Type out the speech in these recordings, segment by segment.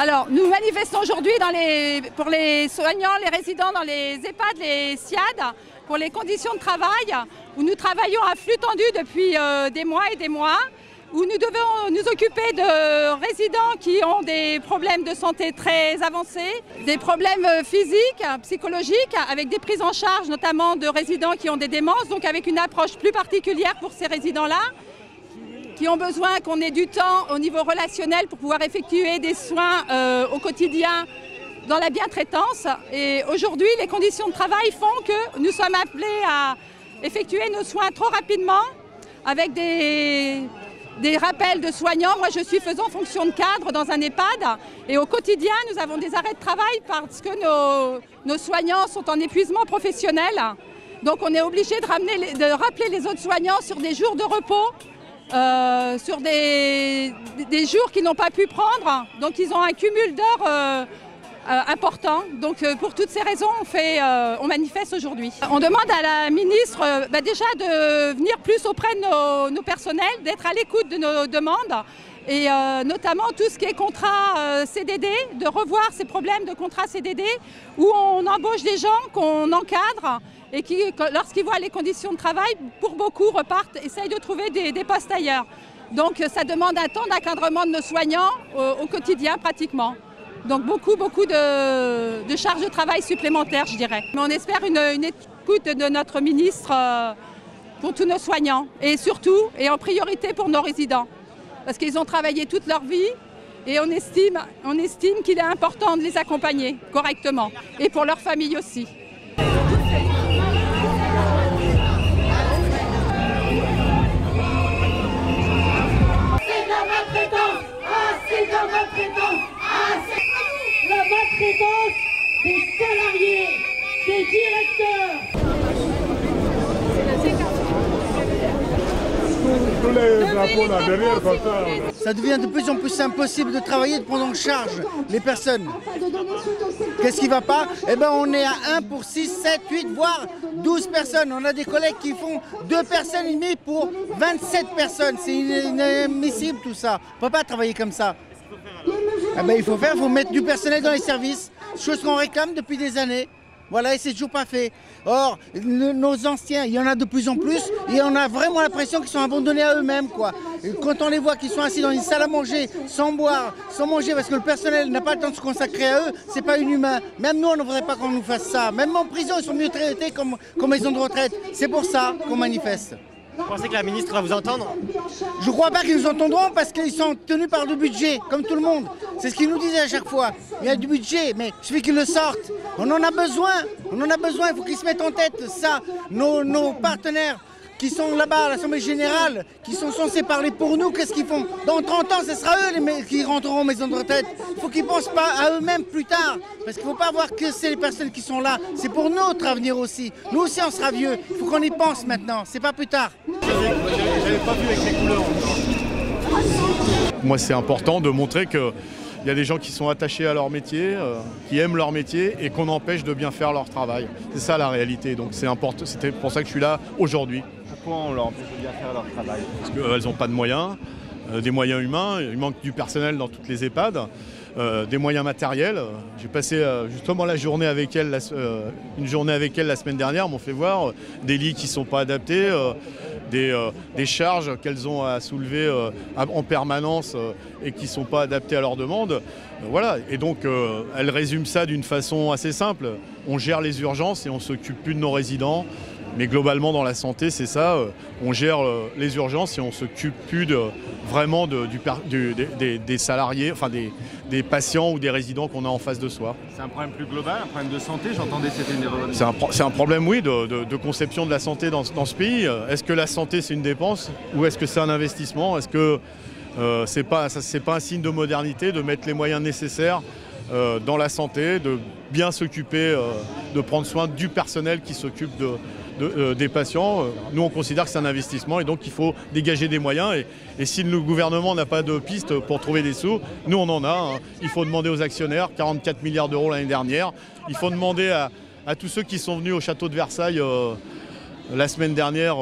Alors, nous manifestons aujourd'hui pour les soignants, les résidents dans les EHPAD, les SIAD, pour les conditions de travail, où nous travaillons à flux tendu depuis des mois et des mois, où nous devons nous occuper de résidents qui ont des problèmes de santé très avancés, des problèmes physiques, psychologiques, avec des prises en charge notamment de résidents qui ont des démences, donc avec une approche plus particulière pour ces résidents-là, qui ont besoin qu'on ait du temps au niveau relationnel pour pouvoir effectuer des soins au quotidien dans la bientraitance. Et aujourd'hui, les conditions de travail font que nous sommes appelés à effectuer nos soins trop rapidement avec des rappels de soignants. Moi, je suis faisant fonction de cadre dans un EHPAD et au quotidien, nous avons des arrêts de travail parce que nos soignants sont en épuisement professionnel. Donc, on est obligé de rappeler les autres soignants sur des jours de repos, sur des jours qu'ils n'ont pas pu prendre. Donc, ils ont un cumul d'heures important. Donc, pour toutes ces raisons, on manifeste aujourd'hui. On demande à la ministre déjà de venir plus auprès de nos personnels, d'être à l'écoute de nos demandes et notamment tout ce qui est contrat CDD, de revoir ces problèmes de contrat CDD où on embauche des gens qu'on encadre et qui, lorsqu'ils voient les conditions de travail, pour beaucoup repartent, essayent de trouver des postes ailleurs. Donc ça demande un temps d'encadrement de nos soignants au quotidien pratiquement. Donc beaucoup de charges de travail supplémentaires, je dirais. Mais on espère une écoute de notre ministre pour tous nos soignants et surtout et en priorité pour nos résidents. Parce qu'ils ont travaillé toute leur vie et on estime qu'il est important de les accompagner correctement et pour leur famille aussi. La maltraitance des salariés, des directeurs. Tous les drapeaux là derrière comme ça. Ça devient de plus en plus impossible de travailler, de prendre en charge les personnes. Qu'est-ce qui ne va pas? Eh bien on est à 1 pour 6, 7, 8, voire 12 personnes. On a des collègues qui font 2 personnes et demie pour 27 personnes. C'est inadmissible tout ça. On ne peut pas travailler comme ça. Eh ben, il faut mettre du personnel dans les services, chose qu'on réclame depuis des années. Voilà, et c'est toujours pas fait. Or, nos anciens, il y en a de plus en plus, et on a vraiment l'impression qu'ils sont abandonnés à eux-mêmes, quoi. Et quand on les voit qu'ils sont assis dans une salle à manger, sans boire, sans manger, parce que le personnel n'a pas le temps de se consacrer à eux, c'est pas inhumain. Même nous, on ne voudrait pas qu'on nous fasse ça. Même en prison, ils sont mieux traités comme maison de retraite. C'est pour ça qu'on manifeste. Vous pensez que la ministre va vous entendre? Je ne crois pas qu'ils nous entendront parce qu'ils sont tenus par le budget, comme tout le monde. C'est ce qu'ils nous disaient à chaque fois. Il y a du budget, mais il suffit qu'ils le sortent. On en a besoin, il faut qu'ils se mettent en tête ça. Nos partenaires qui sont là-bas à l'Assemblée Générale, qui sont censés parler pour nous, qu'est-ce qu'ils font? Dans 30 ans, ce sera eux qui rentreront en maison de retraite. Il faut qu'ils ne pensent pas à eux-mêmes plus tard. Parce qu'il ne faut pas voir que c'est les personnes qui sont là. C'est pour notre avenir aussi. Nous aussi, on sera vieux. Il faut qu'on y pense maintenant. C'est pas plus tard. J'avais pas vu avec les couleurs. Moi, c'est important de montrer qu'il y a des gens qui sont attachés à leur métier, qui aiment leur métier et qu'on empêche de bien faire leur travail. C'est ça la réalité. Donc c'est important. C'était pour ça que je suis là aujourd'hui. Pourquoi on leur empêche de bien faire leur travail? Parce qu'elles n'ont pas de moyens, des moyens humains. Il manque du personnel dans toutes les EHPAD. Des moyens matériels. J'ai passé justement une journée avec elles la semaine dernière, m'ont fait voir des lits qui ne sont pas adaptés, des charges qu'elles ont à soulever en permanence et qui ne sont pas adaptées à leurs demandes. Voilà. Et donc elles résument ça d'une façon assez simple. On gère les urgences et on ne s'occupe plus de nos résidents. Mais globalement, dans la santé, c'est ça. On gère les urgences et on ne s'occupe plus vraiment des salariés, enfin des patients ou des résidents qu'on a en face de soi. C'est un problème plus global, un problème de santé? J'entendais c'était une erreur. C'est un problème, oui, de conception de la santé dans ce pays. Est-ce que la santé, c'est une dépense ou est-ce que c'est un investissement? Est-ce que c'est pas un signe de modernité de mettre les moyens nécessaires dans la santé, de bien s'occuper, de prendre soin du personnel qui s'occupe des patients? Nous, on considère que c'est un investissement et donc il faut dégager des moyens. Et si le gouvernement n'a pas de piste pour trouver des sous, nous, on en a. Hein. Il faut demander aux actionnaires, 44 milliards d'euros l'année dernière. Il faut demander à tous ceux qui sont venus au château de Versailles la semaine dernière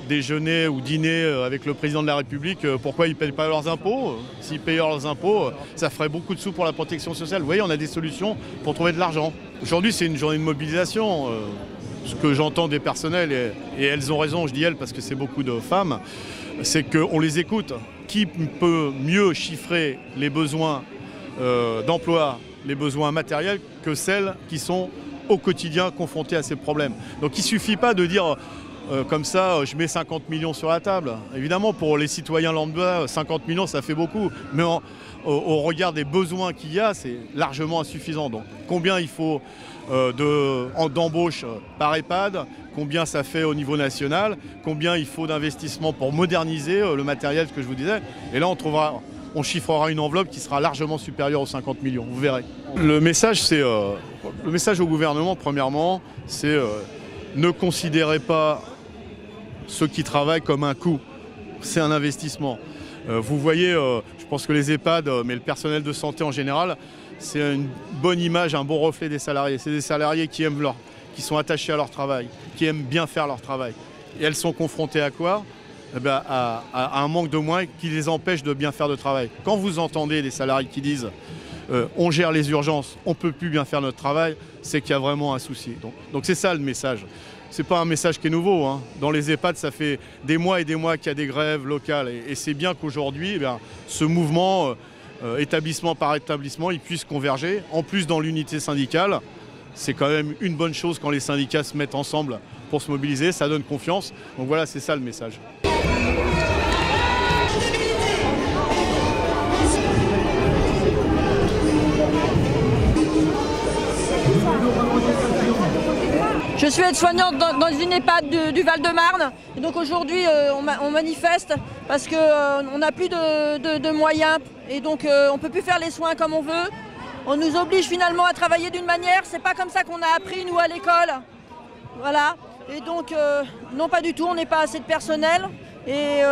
déjeuner ou dîner avec le président de la République, pourquoi ils ne payent pas leurs impôts? S'ils payaient leurs impôts, ça ferait beaucoup de sous pour la protection sociale. Vous voyez, on a des solutions pour trouver de l'argent. Aujourd'hui, c'est une journée de mobilisation. Ce que j'entends des personnels, et elles ont raison, je dis elles parce que c'est beaucoup de femmes, c'est qu'on les écoute. Qui peut mieux chiffrer les besoins d'emploi, les besoins matériels, que celles qui sont au quotidien confrontées à ces problèmes? Donc il ne suffit pas de dire comme ça, je mets 50 millions sur la table. Évidemment, pour les citoyens lambda, 50 millions, ça fait beaucoup. Mais au regard des besoins qu'il y a, c'est largement insuffisant. Donc combien il faut d'embauches par EHPAD, combien ça fait au niveau national, combien il faut d'investissement pour moderniser le matériel, ce que je vous disais. Et là, on chiffrera une enveloppe qui sera largement supérieure aux 50 millions, vous verrez. Le message au gouvernement, premièrement, c'est ne considérez pas ceux qui travaillent comme un coût. C'est un investissement. Vous voyez, je pense que les EHPAD, mais le personnel de santé en général, c'est une bonne image, un bon reflet des salariés. C'est des salariés qui sont attachés à leur travail, qui aiment bien faire leur travail. Et elles sont confrontées à quoi? À un manque de moyens qui les empêche de bien faire le travail. Quand vous entendez des salariés qui disent on gère les urgences, on ne peut plus bien faire notre travail, c'est qu'il y a vraiment un souci. Donc c'est ça le message. Ce n'est pas un message qui est nouveau, hein. Dans les EHPAD, ça fait des mois et des mois qu'il y a des grèves locales. Et c'est bien qu'aujourd'hui, ce mouvement, établissement par établissement, il puisse converger. En plus, dans l'unité syndicale, c'est quand même une bonne chose quand les syndicats se mettent ensemble pour se mobiliser. Ça donne confiance. Donc voilà, c'est ça le message. Je suis aide-soignante dans une EHPAD du Val-de-Marne. Et donc aujourd'hui, on manifeste parce qu'on n'a plus de moyens. Et donc on ne peut plus faire les soins comme on veut. On nous oblige finalement à travailler d'une manière. C'est pas comme ça qu'on a appris, nous, à l'école. Voilà. Et donc, non, pas du tout. On n'est pas assez de personnel. Et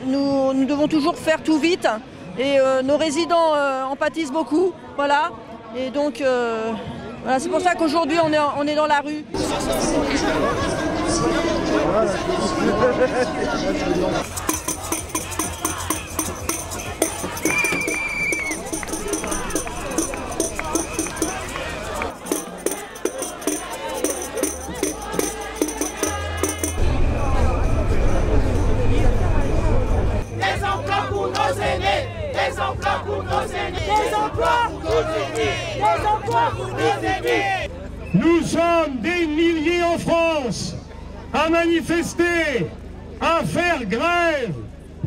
nous devons toujours faire tout vite. Et nos résidents en pâtissent beaucoup. Voilà. Et donc... Voilà, c'est pour ça qu'aujourd'hui on est dans la rue. Des emplois pour nos aînés, des emplois pour nos aînés, des emplois pour nos aînés, des emplois pour nos aînés. Nous sommes des milliers en France à manifester, à faire grève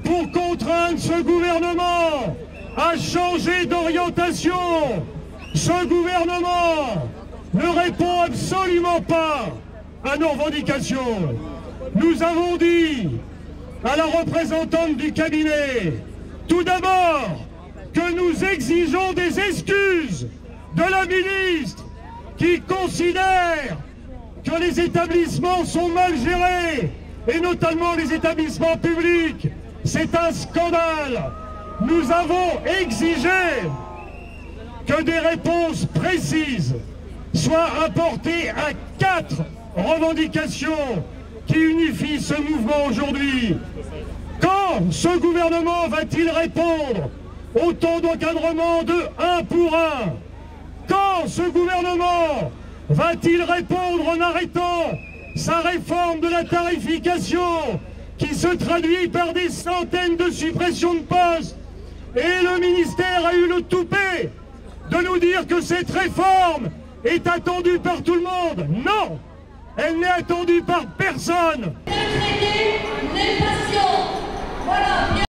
pour contraindre ce gouvernement à changer d'orientation. Ce gouvernement ne répond absolument pas à nos revendications. Nous avons dit à la représentante du cabinet, tout d'abord, que nous exigeons des excuses de la ministre qui considère que les établissements sont mal gérés, et notamment les établissements publics. C'est un scandale. Nous avons exigé que des réponses précises soient apportées à 4 revendications qui unifient ce mouvement aujourd'hui. Quand ce gouvernement va-t-il répondre au taux d'encadrement de 1 pour 1? Quand ce gouvernement va-t-il répondre en arrêtant sa réforme de la tarification qui se traduit par des centaines de suppressions de postes? Et le ministère a eu le toupet de nous dire que cette réforme est attendue par tout le monde. Non, elle n'est attendue par personne. Les patients, voilà.